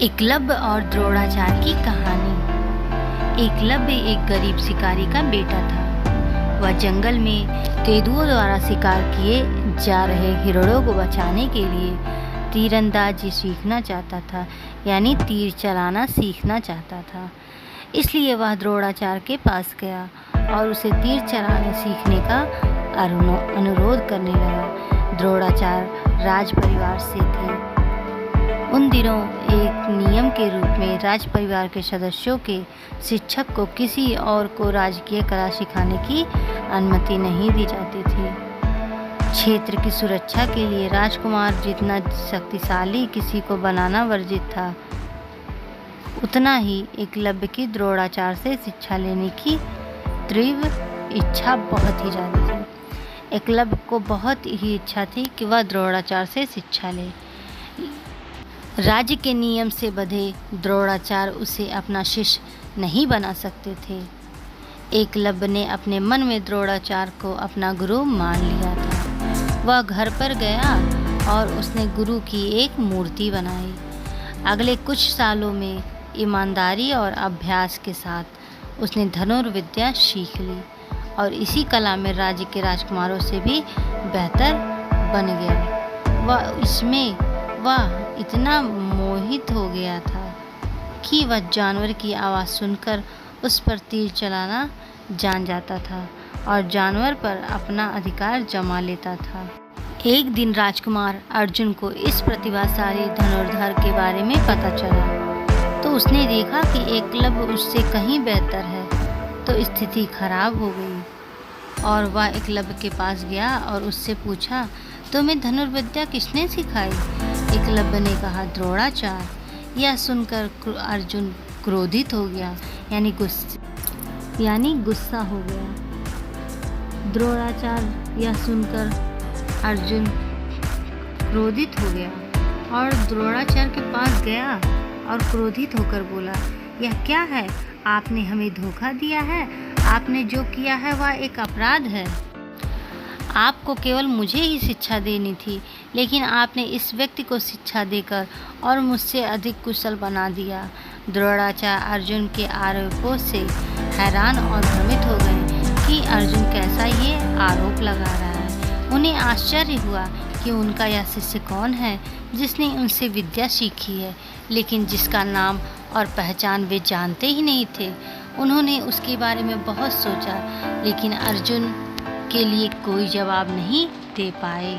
एकलव्य और द्रोणाचार्य की कहानी। एकलव्य एक गरीब शिकारी का बेटा था। वह जंगल में तेंदुओं द्वारा शिकार किए जा रहे हिरणों को बचाने के लिए तीरंदाजी सीखना चाहता था, यानी तीर चलाना सीखना चाहता था। इसलिए वह द्रोणाचार्य के पास गया और उसे तीर चलाने सीखने का अनुरोध करने लगा। द्रोणाचार्य राज परिवार से थे। उन दिनों एक नियम के रूप में राज परिवार के सदस्यों के शिक्षक को किसी और को राजकीय कला सिखाने की अनुमति नहीं दी जाती थी। क्षेत्र की सुरक्षा के लिए राजकुमार जितना शक्तिशाली किसी को बनाना वर्जित था, उतना ही एकलव्य की द्रोणाचार्य से शिक्षा लेने की तीव्र इच्छा बहुत ही ज़्यादा थी। एकलव्य को बहुत ही इच्छा थी कि वह द्रोणाचार्य से शिक्षा ले। राज्य के नियम से बंधे द्रोणाचार्य उसे अपना शिष्य नहीं बना सकते थे। एकलव्य ने अपने मन में द्रोणाचार्य को अपना गुरु मान लिया था। वह घर पर गया और उसने गुरु की एक मूर्ति बनाई। अगले कुछ सालों में ईमानदारी और अभ्यास के साथ उसने धनुर्विद्या सीख ली और इसी कला में राज्य के राजकुमारों से भी बेहतर बन गया। वह इतना मोहित हो गया था कि वह जानवर की आवाज़ सुनकर उस पर तीर चलाना जान जाता था और जानवर पर अपना अधिकार जमा लेता था। एक दिन राजकुमार अर्जुन को इस प्रतिभाशाली धनुर्धर के बारे में पता चला, तो उसने देखा कि एकलव्य उससे कहीं बेहतर है, तो स्थिति खराब हो गई और वह एकलव्य के पास गया और उससे पूछा, तुम्हें धनुर्विद्या किसने सिखाई? एकलव्य ने कहा, द्रोणाचार्य। यह सुनकर अर्जुन क्रोधित हो गया, यानी गुस्सा हो गया। द्रोणाचार्य यह सुनकर अर्जुन क्रोधित हो गया और द्रोणाचार्य के पास गया और क्रोधित होकर बोला, यह क्या है? आपने हमें धोखा दिया है। आपने जो किया है वह एक अपराध है। आपको केवल मुझे ही शिक्षा देनी थी, लेकिन आपने इस व्यक्ति को शिक्षा देकर और मुझसे अधिक कुशल बना दिया। द्रोणाचार्य अर्जुन के आरोपों से हैरान और भ्रमित हो गए कि अर्जुन कैसा ये आरोप लगा रहा है। उन्हें आश्चर्य हुआ कि उनका यह शिष्य कौन है जिसने उनसे विद्या सीखी है, लेकिन जिसका नाम और पहचान वे जानते ही नहीं थे। उन्होंने उसके बारे में बहुत सोचा, लेकिन अर्जुन के लिए कोई जवाब नहीं दे पाए।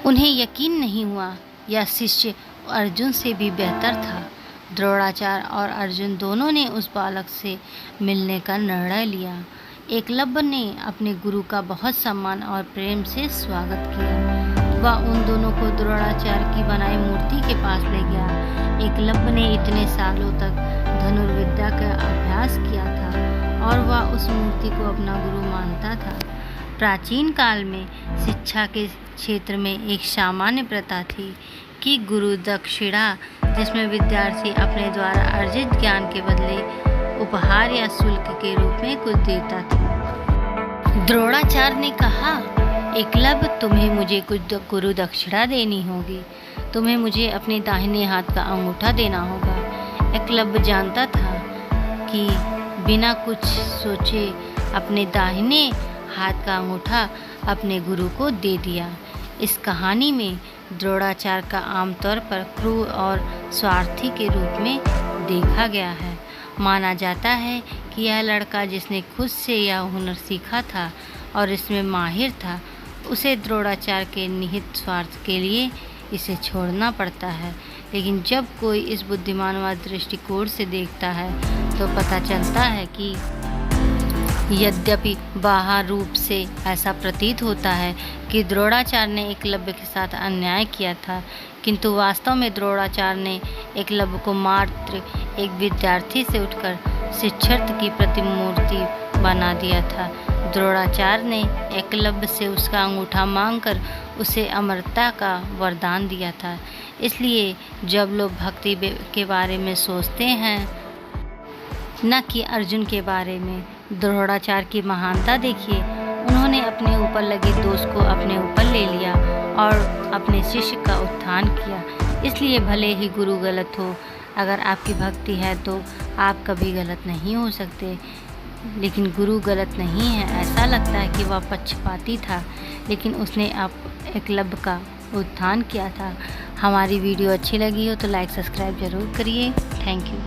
उन्हें यकीन नहीं हुआ यह शिष्य अर्जुन से भी बेहतर था। द्रोणाचार्य और अर्जुन दोनों ने उस बालक से मिलने का निर्णय लिया। एकलव्य ने अपने गुरु का बहुत सम्मान और प्रेम से स्वागत किया। वह उन दोनों को द्रोणाचार्य की बनाई मूर्ति के पास ले गया। एकलव्य ने इतने सालों तक धनुर्विद्या का अभ्यास किया था और वह उस मूर्ति को अपना गुरु मानता था। प्राचीन काल में शिक्षा के क्षेत्र में एक सामान्य प्रथा थी कि गुरु दक्षिणा, जिसमें विद्यार्थी अपने द्वारा अर्जित ज्ञान के बदले उपहार या शुल्क के रूप में कुछ देता था। द्रोणाचार्य ने कहा, एकलव्य, तुम्हें मुझे कुछ गुरु दक्षिणा देनी होगी। तुम्हें मुझे अपने दाहिने हाथ का अंगूठा देना होगा। एकलव्य जानता था कि बिना कुछ सोचे अपने दाहिने हाथ का अंगूठा अपने गुरु को दे दिया। इस कहानी में द्रोणाचार्य का आमतौर पर क्रूर और स्वार्थी के रूप में देखा गया है। माना जाता है कि यह लड़का जिसने खुद से यह हुनर सीखा था और इसमें माहिर था, उसे द्रोणाचार्य के निहित स्वार्थ के लिए इसे छोड़ना पड़ता है। लेकिन जब कोई इस बुद्धिमान व दृष्टिकोण से देखता है तो पता चलता है कि यद्यपि बाहर रूप से ऐसा प्रतीत होता है कि द्रोणाचार्य ने एकलव्य के साथ अन्याय किया था, किंतु वास्तव में द्रोणाचार्य ने एकलव्य को मात्र एक विद्यार्थी से उठकर शिक्षार्थ की प्रतिमूर्ति बना दिया था। द्रोणाचार्य ने एकलव्य से उसका अंगूठा मांगकर उसे अमरता का वरदान दिया था। इसलिए जब लोग भक्ति के बारे में सोचते हैं, न कि अर्जुन के बारे में, द्रोणाचार्य की महानता देखिए। उन्होंने अपने ऊपर लगे दोष को अपने ऊपर ले लिया और अपने शिष्य का उत्थान किया। इसलिए भले ही गुरु गलत हो, अगर आपकी भक्ति है तो आप कभी गलत नहीं हो सकते। लेकिन गुरु गलत नहीं है। ऐसा लगता है कि वह पक्षपाती था, लेकिन उसने आप एकलव्य का उत्थान किया था। हमारी वीडियो अच्छी लगी हो तो लाइक सब्सक्राइब ज़रूर करिए। Thank you.